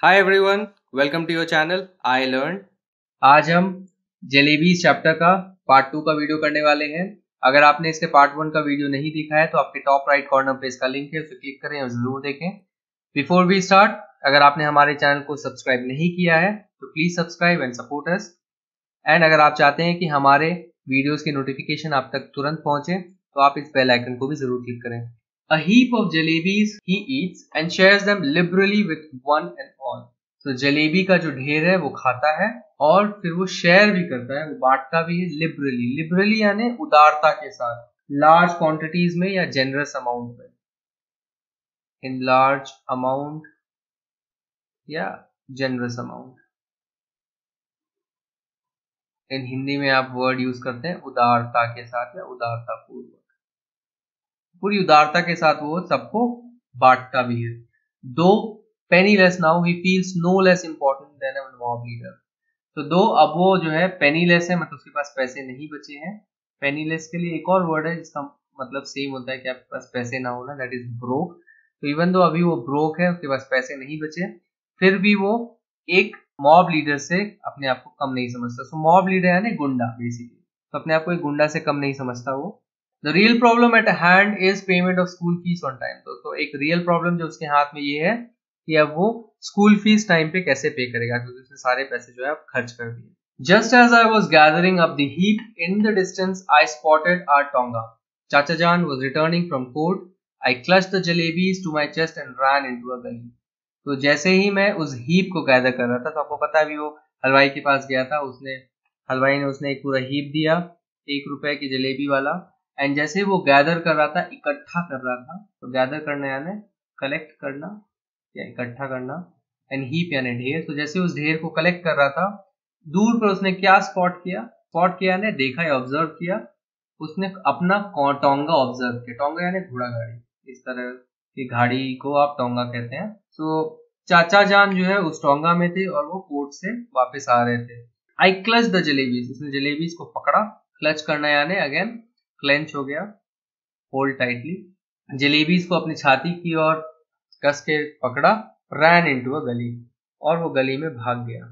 Hi everyone, welcome to your channel I learn. आज हम jalebis chapter का part 2 का वीडियो करने वाले हैं। अगर आपने इसके पार्ट 1 का वीडियो नहीं देखा है तो आपके टॉप राइट कॉर्नर पे इसका लिंक है, उसे क्लिक करें और जरूर देखें। बिफोर वी स्टार्ट, अगर आपने हमारे चैनल को सब्सक्राइब नहीं किया है तो please subscribe and support us. And अगर आप चाहते हैं कि हमारे वीडियोस की नोटिफिकेशन आप तक तुरंत पहुंचे तो आप इस बेल आइकन को भी जरूर क्लिक करें। A heap of jalebis he eats and shares them liberally with one and all. तो जलेबी का जो ढेर है वो खाता है और फिर वो शेयर भी करता है, वो बांटता भी है लिबरली। लिबरली यानी उदारता के साथ, लार्ज क्वांटिटीज में या जेनरस अमाउंट में, इन लार्ज अमाउंट या जेनरस अमाउंट। इन हिंदी में आप वर्ड यूज करते हैं उदारता के साथ या उदारता पूर्वक। पूरी उदारता के साथ वो सबको बांटता भी है। Though penniless now he feels no less important than a mob leader. तो दो अब वो जो है पेनीलेस है, मतलब उसके पास पैसे नहीं बचे हैं। पेनीलेस के लिए एक और वर्ड है जिसका मतलब सेम होता है कि आपके पास पैसे ना होना, दैट इज ब्रोक। तो इवन दो अभी वो ब्रोक है, उसके पास पैसे नहीं बचे, फिर भी वो एक मॉब लीडर से अपने आप को कम नहीं समझता। सो मॉब लीडर यानी गुंडा बेसिकली, तो अपने आप को एक गुंडा से कम नहीं समझता वो। The real problem at hand is payment of school fees on time. तो एक रियल प्रॉब्लम जो उसके हाथ में ये है कि अब वो स्कूल फीस टाइम पे कैसे पे करेगा, क्योंकि उसने सारे पैसे जो है अब खर्च कर दिए। Just as I was gathering up the heap in the distance I spotted our tonga. Chacha Jaan was returning from court. I clutched the jalebis to my chest and ran into a gali. तो जैसे ही मैं उस हीप को गैदर कर रहा था, तो आपको पता है अभी वो हलवाई के पास गया था, हलवाई ने उसने एक पूरा हीप दिया, 1 रुपए की जलेबी वाला। एंड जैसे वो गैदर कर रहा था, इकट्ठा कर रहा था, तो गैदर करना यानी कलेक्ट करना या इकट्ठा करना, एंड हीप यानी ढेर। तो जैसे उस ढेर को कलेक्ट कर रहा था, दूर पर उसने क्या स्पॉट किया? स्पॉट किया यानी देखा या ऑब्जर्व किया, उसने अपना टोंगा ऑब्जर्व किया। टोंगा यानी घोड़ा गाड़ी, इस तरह की गाड़ी को आप टोंगा कहते हैं। तो चाचा जान जो है उस टोंगा में थे और वो कोर्ट से वापस आ रहे थे। आई क्लच द जलेबीज, उसने जलेबीज को पकड़ा। क्लच करना यानी अगेन क्लेंच हो गया, होल्ड टाइटली। जलेबीज को अपनी छाती की ओर कस के पकड़ा। रैन इनटू अ गली, और वो गली में भाग गया।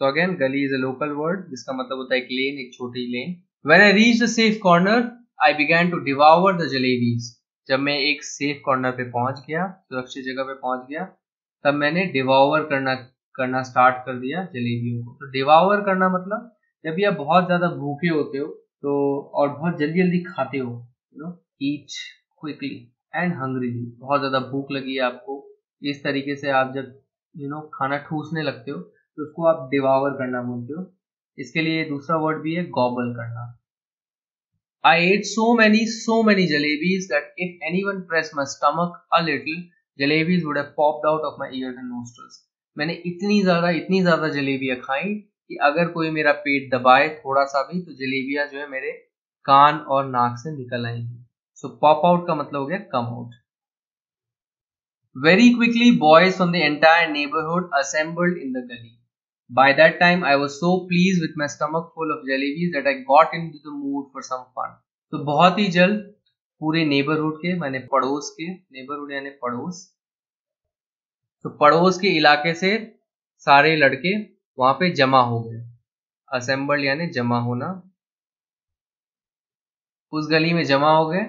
So again gali is a local word जिसका मतलब होता है एक लेन, एक छोटी lane. When I reach the safe corner I began to devour the jalebis. जब मैं एक सेफ कॉर्नर पे पहुंच गया, सुरक्षित जगह पे पहुंच गया, तब मैंने डिवावर करना स्टार्ट कर दिया जलेबियों को। तो डिवावर करना मतलब जब भी आप बहुत ज्यादा भूखे होते हो तो और बहुत जल्दी जल्दी खाते हो, ईट क्विकली एंड हंग्रीली, बहुत ज्यादा भूख लगी है आपको, इस तरीके से आप जब खाना ठूसने लगते हो तो उसको आप डिवावर करना बोलते हो। इसके लिए दूसरा वर्ड भी है गॉबल करना। I ate so many jalebis that if anyone pressed my stomach a little, jalebis would have popped out of my ears and nostrils. मैंने इतनी ज्यादा जलेबियां खाई कि अगर कोई मेरा पेट दबाए थोड़ा सा भी, तो जलेबियां जो है मेरे कान और नाक से निकल आएंगी। सो पॉप आउट का मतलब हो गया come out. Very quickly, boys from the entire neighborhood assembled in the gully. By that time, I was so pleased with my stomach full of jalebis that I got into the mood for some fun. तो बहुत ही जल्द पूरे neighbourhood के, मैंने पड़ोस के, neighbourhood यानी पड़ोस, तो पड़ोस के इलाके से सारे लड़के वहां पे जमा हो गए। असेंबल यानी जमा होना, उस गली में जमा हो गए।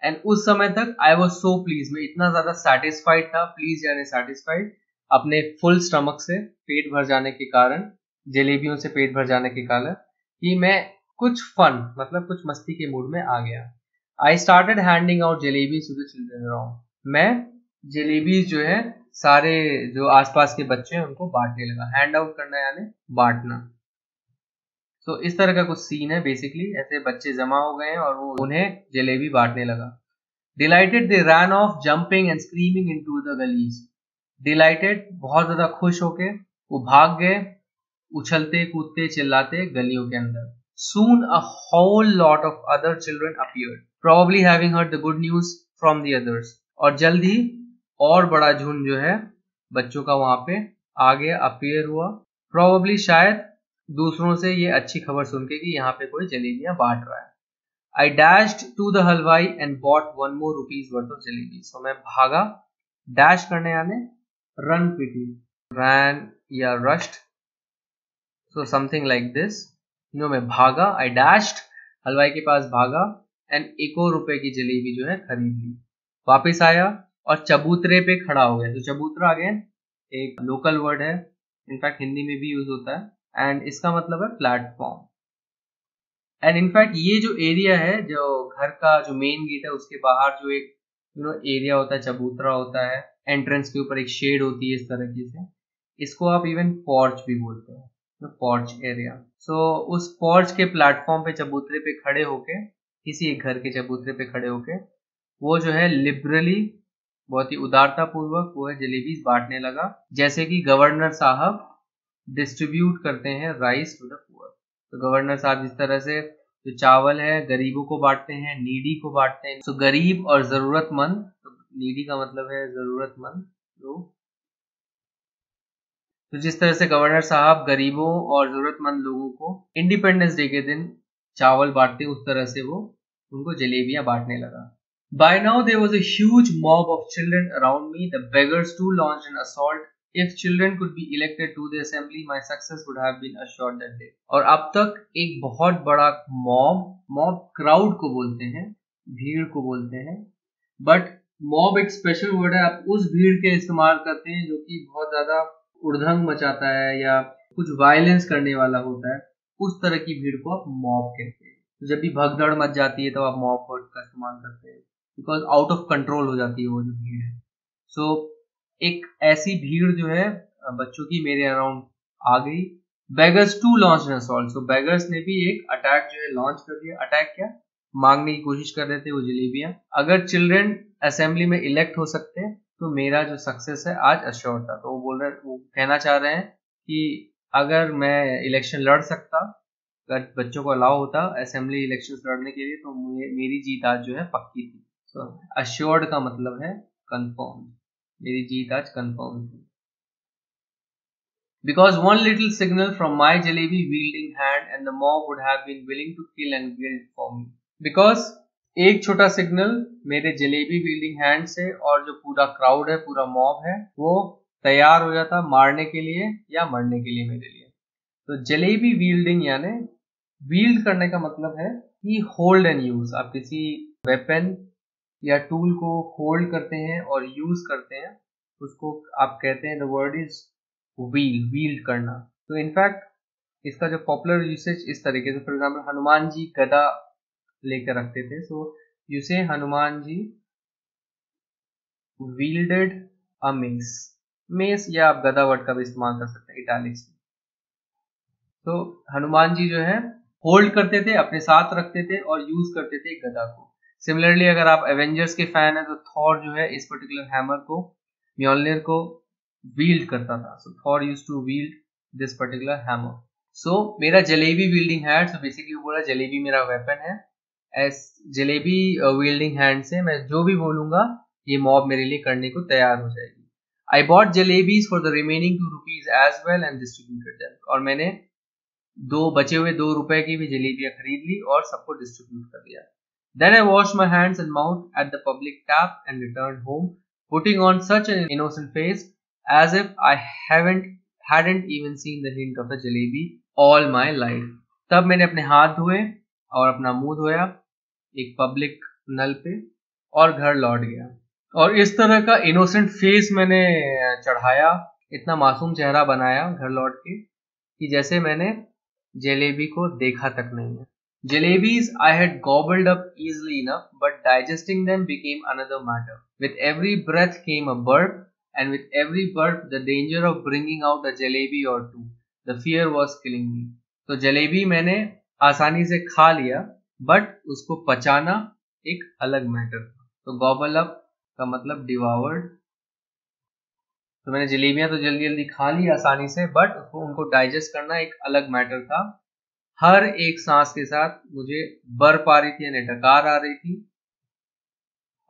एंड उस समय तक आई वॉज सो प्लीज, मैं इतना ज्यादा सेटिस्फाइड था, प्लीज यानी सेटिस्फाइड, अपने फुल स्टमक से, पेट भर जाने के कारण, जलेबियों से पेट भर जाने के कारण, कि मैं कुछ फन मतलब कुछ मस्ती के मूड में आ गया। I started handing out jalebis to the children around. मैं जलेबीज जो है सारे जो आसपास के बच्चे हैं उनको बांटने लगा। हैंड आउट करना यानी बांटना। तो इस तरह का कुछ सीन है बेसिकली, ऐसे बच्चे जमा हो गए हैं और वो उन्हें जलेबी बांटने लगा। Delighted they ran off jumping and screaming into the galis. Delighted बहुत ज्यादा खुश होके वो भाग गए, उछलते कूदते चिल्लाते गलियों के अंदर। Soon a whole lot of other children appeared, probably having heard the good news from the others. और जल्द ही और बड़ा झुंड जो है बच्चों का वहां पे आ गया, अपीयर हुआ। Probably शायद दूसरों से ये अच्छी खबर सुन के कि यहाँ पे कोई जलेबियां बांट रहा है। I dashed to the हलवाई and bought 1 more rupees worth of jalebi. So मैं भागा, डैश करने यानी रन क्विकली, ran या rushed, so something like this. मैं भागा, I dashed, हलवाई के पास भागा एंड 1 और रुपए की जलेबी जो है खरीद ली, वापस आया और चबूतरे पे खड़ा हो गया। तो चबूतरा अगेन एक लोकल वर्ड है, इनफैक्ट हिंदी में भी यूज होता है एंड इसका मतलब है प्लेटफॉर्म। एंड इनफैक्ट ये जो एरिया है, जो घर का जो मेन गेट है उसके बाहर जो एक एरिया होता है, चबूतरा होता है, एंट्रेंस के ऊपर एक शेड होती है इस तरीके से, इसको आप इवन पोर्च भी बोलते हैं, पोर्च एरिया। सो उस पोर्च के प्लेटफॉर्म पे, चबूतरे पे खड़े होके, किसी एक घर के चबूतरे पे खड़े होके वो जो है लिबरली, बहुत ही उदारता पूर्वक वो है जलेबी बांटने लगा, जैसे कि गवर्नर साहब डिस्ट्रीब्यूट करते हैं राइस टू द पुअर। तो गवर्नर साहब जिस तरह से जो चावल है गरीबों को बांटते हैं, नीडी को बांटते हैं। तो गरीब और जरूरतमंद, तो नीडी का मतलब है जरूरतमंद लोग। तो जिस तरह से गवर्नर साहब गरीबों और जरूरतमंद लोगों को इंडिपेंडेंस डे के दिन चावल बांटते, उस तरह से वो उनको जलेबियां बांटने लगा। By now there was a huge mob of children around me. The beggars too launched an assault. If children could be elected to the assembly, my success would have been assured that day. और अब तक एक बहुत बड़ा mob crowd को बोलते हैं, भीड़ को बोलते हैं, बट मॉब एक स्पेशल वर्ड है। आप उस भीड़ के इस्तेमाल करते हैं जो कि बहुत ज्यादा उड़धंग मचाता है या कुछ वायलेंस करने वाला होता है, उस तरह की भीड़ को आप मॉब कहते हैं। तो जब भी भगदड़ मच जाती है तो आप मॉब वर्ड का इस्तेमाल करते हैं, बिकॉज आउट ऑफ कंट्रोल हो जाती है वो जो भीड़ है। सो एक ऐसी भीड़ जो है बच्चों की मेरे अराउंड आ गई। Beggars to launch an assault, so beggars ने भी एक अटैक जो है लॉन्च कर दिया। अटैक क्या? मांगने की कोशिश कर रहे थे वो जलेबियां। अगर चिल्ड्रन असेंबली में इलेक्ट हो सकते हैं तो मेरा जो सक्सेस है आज अश्योर था। तो वो कहना चाह रहे हैं कि अगर मैं इलेक्शन लड़ सकता, अगर बच्चों को अलाउ होता असेंबली इलेक्शंस लड़ने के लिए, तो मेरी जीत आज जो है पक्की थी। तो अश्योर्ड का मतलब है कंफर्म, मेरी जीत आज कंफर्म थी। Because one little signal from my jalebi wielding hand and the mob would have been willing to kill and guilt for me. Because एक छोटा सिग्नल मेरे जलेबी विल्डिंग हैंड से और जो पूरा क्राउड है, पूरा मॉब है, वो तैयार हो जाता मारने के लिए या मरने के लिए मेरे लिए। तो जलेबी विल्डिंग यानी विल्ड करने का मतलब है कि होल्ड एंड यूज। आप किसी वेपन या टूल को होल्ड करते हैं और यूज करते हैं, उसको आप कहते हैं, द वर्ड इज व्हील्ड करना। तो इनफैक्ट इसका जो पॉपुलर यूसेज इस तरीके से, फॉर एग्जांपल हनुमान जी गदा लेकर रखते थे, सो यू से Hanuman ji wielded a mace, या आप गदा वर्ड का भी इस्तेमाल कर सकते हैं इटैलिक्स में। तो हनुमान जी जो है होल्ड करते थे, अपने साथ रखते थे और यूज करते थे गदा को। सिमिलरली अगर आप एवेंजर्स के फैन है तो थॉर जो है इस पर्टिकुलर हैमर को, म्योलनिर को वील्ड करता था। So Thor used to wield this particular hammer. So मेरा jalebi wielding hand, so basically बोला जलेबी मेरा वेपन है। एस जलेबी वील्डिंग हैंड से मैं जो भी बोलूंगा ये मॉब मेरे लिए करने को तैयार हो जाएगी। I bought jalebis for the remaining 2 rupees as well and distributed them, और मैंने बचे हुए 2 रुपए की भी जलेबियां खरीद ली और सबको डिस्ट्रीब्यूट कर दिया। Then I washed my hands and mouth at the public tap and returned home, putting on such an innocent face as if I hadn't even seen the hint of a jalebi all my life. तब मैंने अपने हाथ धोए और अपना मुंह धोया एक पब्लिक नल पे और घर लौट गया। और इस तरह का इनोसेंट फेस मैंने चढ़ाया, इतना मासूम चेहरा बनाया घर लौट के कि जैसे मैंने जलेबी को देखा तक नहीं है। Jalebis I had gobbled up easily enough, but digesting them became another matter. With every breath came a burp, and with every burp the danger of bringing out a jalebi or two. The fear was killing me. तो जलेबी मैंने आसानी से खा लिया, but उसको पचाना एक अलग matter था। तो गॉबल अप का मतलब डिवावर्ड। तो मैंने जलेबियां तो जल्दी जल्दी खा ली आसानी से, बट उनको डाइजेस्ट करना एक अलग मैटर था। हर एक सांस के साथ मुझे बर्फ आ रही थी यानी डकार आ रही थी,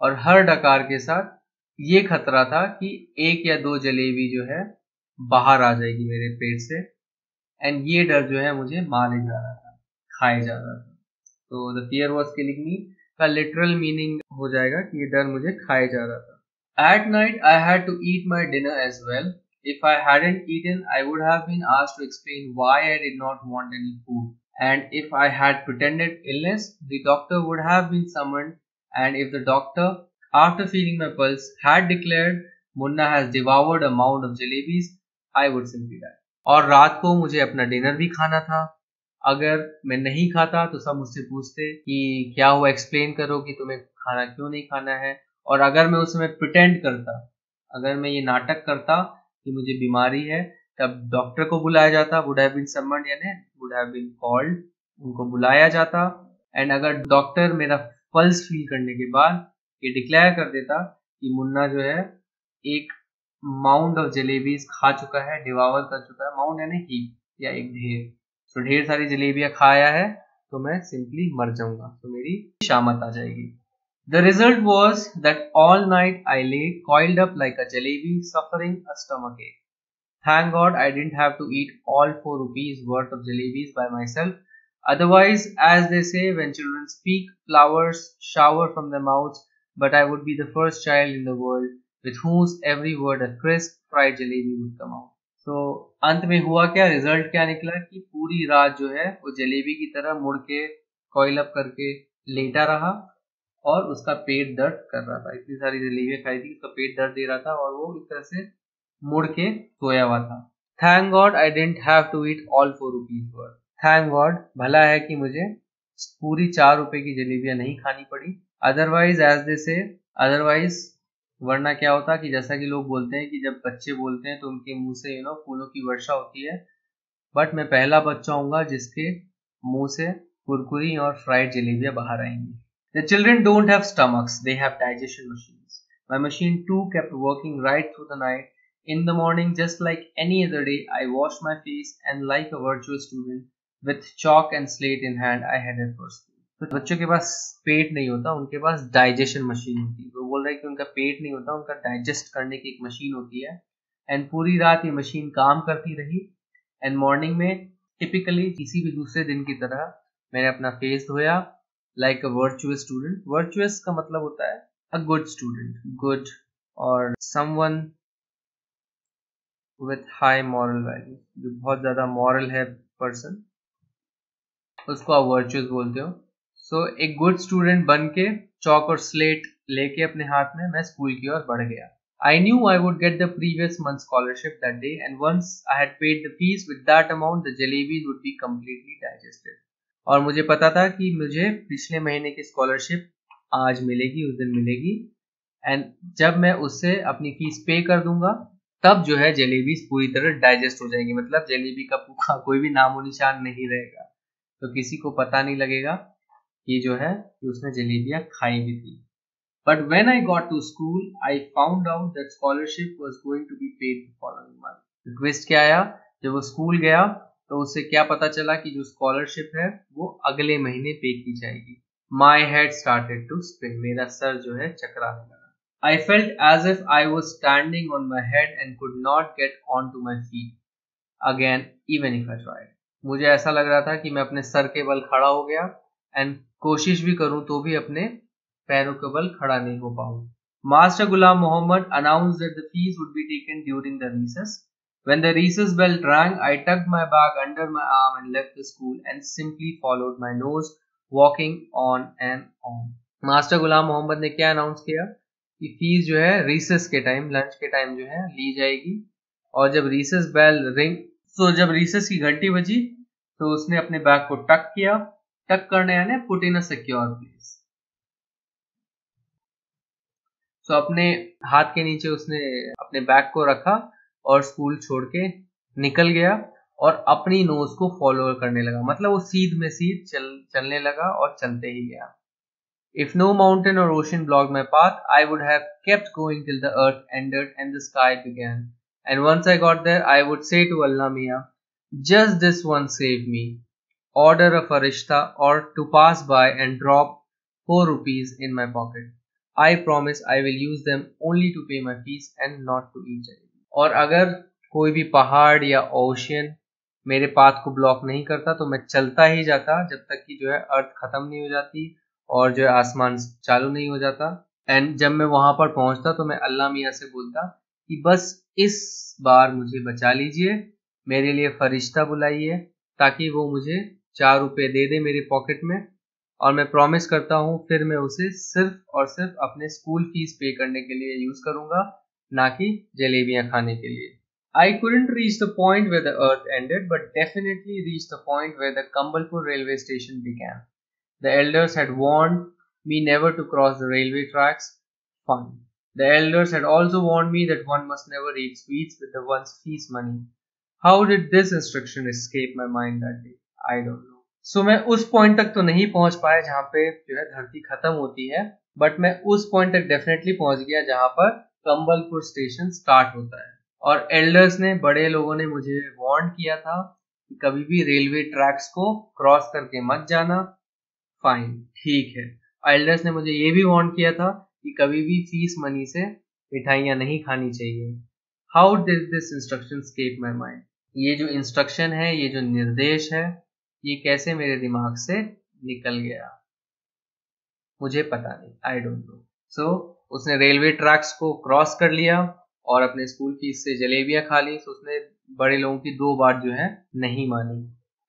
और हर डकार के साथ ये खतरा था कि 1 या 2 जलेबी जो है बाहर आ जाएगी मेरे पेट से, एंड ये डर जो है मुझे मारे जा रहा था, खाए जा रहा था। तो द फियर वाज किलिंग मी का लिटरल मीनिंग हो जाएगा कि ये डर मुझे खाए जा रहा था। At night I had to eat my dinner as well. If I hadn't eaten, I would have been asked to explain why I did not want any food. And if I had pretended illness, the doctor would have been summoned. And if the doctor, after feeling my pulse, had declared Munna has devoured a mound of jalebis, I would simply die. और रात को मुझे अपना dinner भी खाना था. अगर मैं नहीं खाता तो सब मुझसे पूछते कि क्या हुआ, एक्सप्लेन करो कि तुम्हें खाना क्यों नहीं खाना है. और अगर मैं उस समय प्रिटेंड करता, अगर मैं ये नाटक करता कि मुझे बीमारी है, तब डॉक्टर को बुलाया जाता, वुड हैव बीन समन्ड, यानी वुड हैव बीन कॉल्ड, उनको बुलाया जाता. एंड अगर डॉक्टर मेरा पल्स फील करने के बाद ये डिक्लेयर कर देता कि मुन्ना जो है एक माउंड ऑफ जलेबीज खा चुका है, डिवावर कर चुका है. माउंड यानी हीप या एक ढेर. तो ढेर सारी जलेबियां खाया है तो मैं सिंपली मर जाऊंगा, तो मेरी शामत आ जाएगी. The result was that all night I lay coiled up like a jalebi, suffering a stomachache. Thank God I didn't have to eat all 4 rupees worth of jalebis by myself. Otherwise, as they say, when children speak, flowers shower from their mouths, but I would be the first child in the world with whose every word a crisp fried jalebi would come out. तो अंत में हुआ क्या, result क्या निकला कि पूरी रात जो है वो जलेबी की तरह मुड़ के कॉइल अप करके लेटा रहा और उसका पेट दर्द कर रहा था. इतनी सारी जलेबियां खाई थी, उसका पेट दर्द दे रहा था और वो इस तरह से मुड़ के सोया हुआ था. Thank God I didn't have to eat all 4 rupees worth. Thank God, भला है कि मुझे पूरी 4 रुपए की जलेबियां नहीं खानी पड़ी. अदरवाइज एज दे से, अदरवाइज वरना क्या होता कि जैसा कि लोग बोलते हैं कि जब बच्चे बोलते हैं तो उनके मुंह से फूलों की वर्षा होती है. बट मैं पहला बच्चा होऊंगा जिसके मुंह से कुरकुरी और फ्राइड जलेबियां बाहर आएंगी. The children don't have stomachs, they have digestion machines. My machine too kept working right through the night. In the morning, just like any other day, I washed my face and like a virtuous student, with chalk and slate in hand, I headed for school. तो बच्चों के पास पेट नहीं होता, उनके पास digestion machine होती है. वो बोल रहा है कि उनका पेट नहीं होता, उनका डाइजेस्ट करने की एक मशीन होती है. एंड पूरी रात ये मशीन काम करती रही. एंड मॉर्निंग में टिपिकली किसी भी दूसरे दिन की तरह मैंने अपना फेस धोया like a virtuous student. Virtuous का मतलब होता है a good student, good और someone with high moral value, जो बहुत ज्यादा moral है person, उसको आप virtuous बोलते हो. So एक good student बन के चौक और स्लेट लेके अपने हाथ में मैं स्कूल की ओर बढ़ गया. I knew I would get the previous month's scholarship that day, and once I had paid the fees with that amount, the jalebis would be completely digested. और मुझे पता था कि मुझे पिछले महीने की स्कॉलरशिप आज मिलेगी, उस दिन मिलेगी. एंड जब मैं उससे अपनी फीस पे कर दूंगा तब जो है जलेबी पूरी तरह डाइजेस्ट हो जाएंगी. मतलब जलेबी का कोई भी नामो निशान नहीं रहेगा, तो किसी को पता नहीं लगेगा कि जो है कि उसने जलेबियां खाई भी थी. But when I got to school I found out that scholarship was going to be paid the following month. Twist क्या आया, जब वो स्कूल गया तो उससे क्या पता चला कि जो स्कॉलरशिप है वो अगले महीने पे की जाएगी. My head started to spin. मेरा सर जो है चकराने लगा. I felt as if I was standing on my head and could not get on to my feet again even if I tried. मुझे ऐसा लग रहा था कि मैं अपने सर के बल खड़ा हो गया एंड कोशिश भी करूं तो भी अपने पैरों के बल खड़ा नहीं हो पाऊं. Master Ghulam Mohammad announced that the fees would be taken during the recess. When the recess bell rang, I tucked my bag under my arm and left the school and simply followed my nose, walking on and on. Master Ghulam Mohammad ने क्या announce किया कि fees जो है recess के time, lunch के time जो है ली जाएगी. और जब रिसेस बेल रिंग, तो जब रिसेस की घंटी बजी तो उसने अपने बैग को टक किया. टक करने यानी put in a secure place. तो अपने हाथ के नीचे उसने अपने बैग को रखा और स्कूल छोड़ के निकल गया और अपनी नोज को फॉलो करने लगा. मतलब वो सीध में सीध चलने लगा और चलते ही गया. If no mountain or ocean blocked my path, I would have kept going till the earth ended and the sky began. And once I got there, I would say to Allah Mia, just this one save me. Order a farishta or to pass by and drop 4 rupees in my pocket. I promise I will use them only to pay my fees and not to eat jalebi. और अगर कोई भी पहाड़ या ocean मेरे path को block नहीं करता तो मैं चलता ही जाता जब तक कि जो है अर्थ खत्म नहीं हो जाती और जो है आसमान चालू नहीं हो जाता. एंड जब मैं वहां पर पहुंचता तो मैं अल्लाह मियाँ से बोलता कि बस इस बार मुझे बचा लीजिए, मेरे लिए फरिश्ता बुलाइए ताकि वो मुझे 4 रुपए दे दे मेरे पॉकेट में, और मैं प्रॉमिस करता हूँ फिर मैं उसे सिर्फ और सिर्फ अपने स्कूल फीस पे करने के लिए यूज करूंगा, ना कि जलेबियां खाने के लिए। I couldn't reach the point where the earth ended, but definitely reached the point where the Kambalpur railway station began. The elders had warned me never to cross the railway tracks. Fine. The elders had also warned me that one must never eat sweets with the one's fees money. How did this instruction escape my mind that day? I don't know. So मैं उस point तक तो नहीं पहुंच पाया जहां पे जो है धरती खत्म होती है, बट मैं उस पॉइंट तक डेफिनेटली पहुंच गया जहां पर कंबलपुर स्टेशन स्टार्ट होता है। और एल्डर्स ने, बड़े लोगों ने मुझे वार्न किया था कि कभी भी रेलवे ट्रैक्स को क्रॉस करके मत जाना। फाइन, ठीक है। एल्डर्स ने मुझे ये भी वार्न किया था कि कभी भी फीस मनी से मिठाइयाँ नहीं खानी चाहिए। How did this instruction escape my mind? ये जो इंस्ट्रक्शन है, ये जो निर्देश है, ये कैसे मेरे दिमाग से निकल गया मुझे पता नहीं, आई डोंट नो। सो उसने रेलवे ट्रैक्स को क्रॉस कर लिया और अपने स्कूल फीस से जलेबियां खा ली। तो उसने बड़े लोगों की 2 बार जो है नहीं मानी,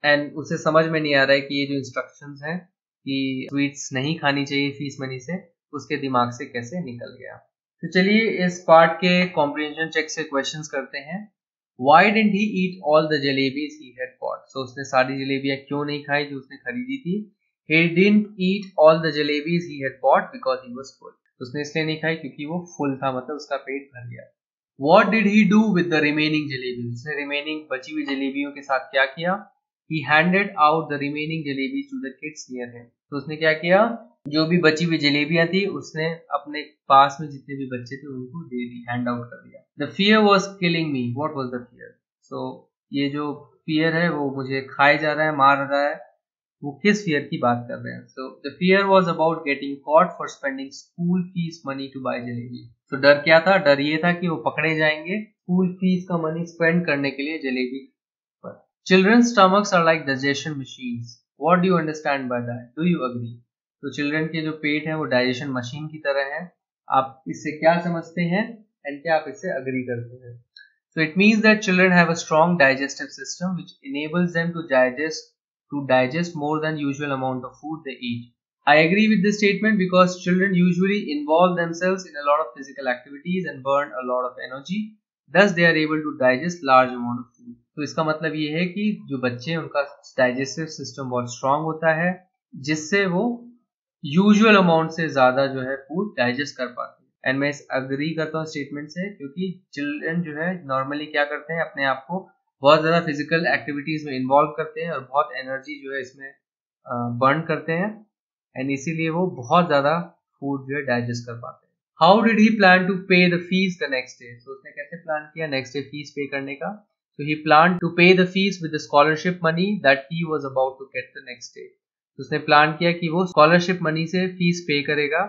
एंड उसे समझ में नहीं आ रहा है कि ये जो इंस्ट्रक्शंस हैं कि स्वीट्स नहीं खानी चाहिए फीस मनी से, उसके दिमाग से कैसे निकल गया। तो चलिए इस पार्ट के कॉम्प्रिहेंशन चेक से क्वेश्चंस करते हैं। Why didn't he eat all the jalebis he had bought? So उसने सारी जलेबियां क्यों नहीं खाई जो उसने खरीदी थी? He didn't eat all the jalebis he had bought because he was full. उसने इसलिए नहीं खाई क्योंकि वो फुल था, मतलब उसका पेट भर गया। What did he do with the remaining jalebis? उसने रिमेनिंग बची हुई जलेबियों के साथ क्या किया? He handed out the remaining jalebis to the kids near him. तो उसने क्या किया? जो भी बची हुई जलेबियां थी उसने अपने पास में जितने भी बच्चे थे उनको दे दी, हैंड आउट कर दिया। The fear was killing me. What was the fear? So ये जो fear है वो मुझे खाए जा रहा है, मार रहा है, वो किस fear की बात कर रहे हैं? So the fear was about getting caught for spending school fees money to buy jalebi. So डर क्या था? डर ये था कि वो पकड़े जाएंगे स्कूल फीस का मनी स्पेंड करने के लिए जलेबी पर। Children's stomachs are like digestion machines. What do you understand by that? Do you agree? तो चिल्ड्रन के जो पेट है वो डाइजेशन मशीन की तरह है। आप इससे क्या समझते हैं एंड क्या आप इससे अग्री करते हैं? So it means that children have a strong digestive system which enables them to digest more than usual amount of food they eat. I agree with this statement because children usually involve themselves in a lot of physical activities and burn a lot of energy. Thus they are able to digest large amount of food. तो इसका मतलब ये है कि जो बच्चे हैं उनका डाइजेस्टिव सिस्टम बहुत स्ट्रांग होता है जिससे वो यूजुअल अमाउंट से ज्यादा जो है फूड डाइजेस्ट कर पाते हैं। एंड मैं इस अग्री करता हूँ स्टेटमेंट से क्योंकि चिल्ड्रन जो है नॉर्मली क्या करते हैं, अपने आप को बहुत ज्यादा फिजिकल एक्टिविटीज में इन्वॉल्व करते हैं और बहुत एनर्जी जो है इसमें बर्न करते हैं, एंड इसीलिए वो बहुत ज्यादा फूड जो है डाइजेस्ट कर पाते हैं। How did he plan to pay the fees the next day? तो उसने कैसे प्लान किया नेक्स्ट डे फीस पे करने का? So he planned to pay the fees with the scholarship money that he was about to get the next day. तो उसने plan किया कि वो स्कॉलरशिप मनी से फीस पे करेगा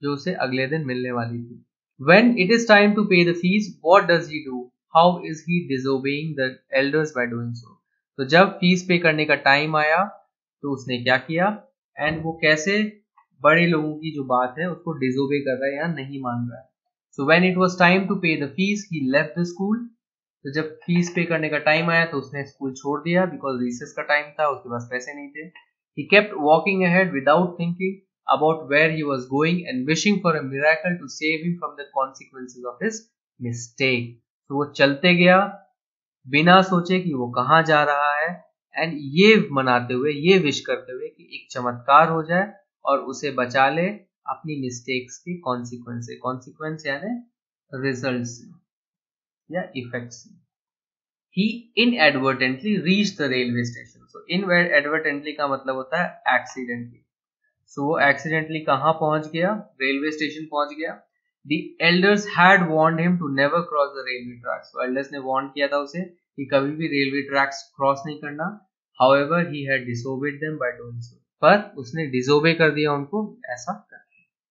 जो उसे अगले दिन मिलने वाली थी। When it is time to pay the fees, what does he do? How is he disobeying the elders by doing so? तो जब फीस पे करने का टाइम आया तो उसने क्या किया एंड वो कैसे बड़े लोगों की जो बात है उसको डिसोबे कर रहा है या नहीं मान रहा है। So when it was time to pay the fees, he left the school. तो जब फीस पे करने का टाइम आया तो उसने स्कूल छोड़ दिया बिकॉज रिसेस का टाइम था, उसके पास पैसे नहीं थे। He kept walking ahead without thinking about where he was going and wishing for a miracle to save him from the consequences of his mistake. तो वो चलते गया बिना सोचे कि वो कहाँ जा रहा है एंड ये मनाते हुए, ये विश करते हुए कि एक चमत्कार हो जाए और उसे बचा ले अपनी मिस्टेक्स के कॉन्सिक्वेंस से। कॉन्सिक्वेंस यानी रिजल्ट से या इफेक्ट से। He inadvertently reached the railway station. So inadvertently का मतलब होता है accidentally. So वो accidentally कहाँ पहुंच गया? रेलवे स्टेशन पहुंच गया। The elders had warned him to never cross the railway tracks. So elders ने warn किया था उसे कि कभी भी रेलवे ट्रैक्स क्रॉस नहीं करना। However, he had disobeyed them by doing so. पर उसने disobey कर दिया उनको ऐसा कर।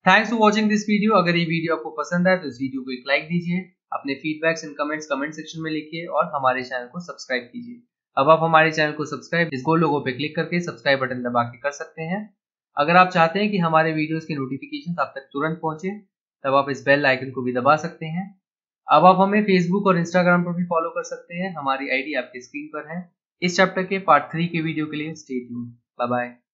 Thanks for watching this video. अगर ये वीडियो आपको पसंद आए तो इस वीडियो को एक लाइक दीजिए, अपने feedbacks and comments comment section में लिखिए और हमारे चैनल को सब्सक्राइब कीजिए। अब आप हमारे चैनल को सब्सक्राइब इस गोल लोगो पे क्लिक करके सब्सक्राइब बटन दबा के कर सकते हैं। अगर आप चाहते हैं कि हमारे वीडियोस की नोटिफिकेशन आप तक तुरंत पहुंचे तब आप इस बेल आइकन को भी दबा सकते हैं। अब आप हमें फेसबुक और इंस्टाग्राम पर भी फॉलो कर सकते हैं, हमारी आईडी आपकी स्क्रीन पर है। इस चैप्टर के पार्ट 3 के वीडियो के लिए स्टे ट्यून्ड। Bye bye.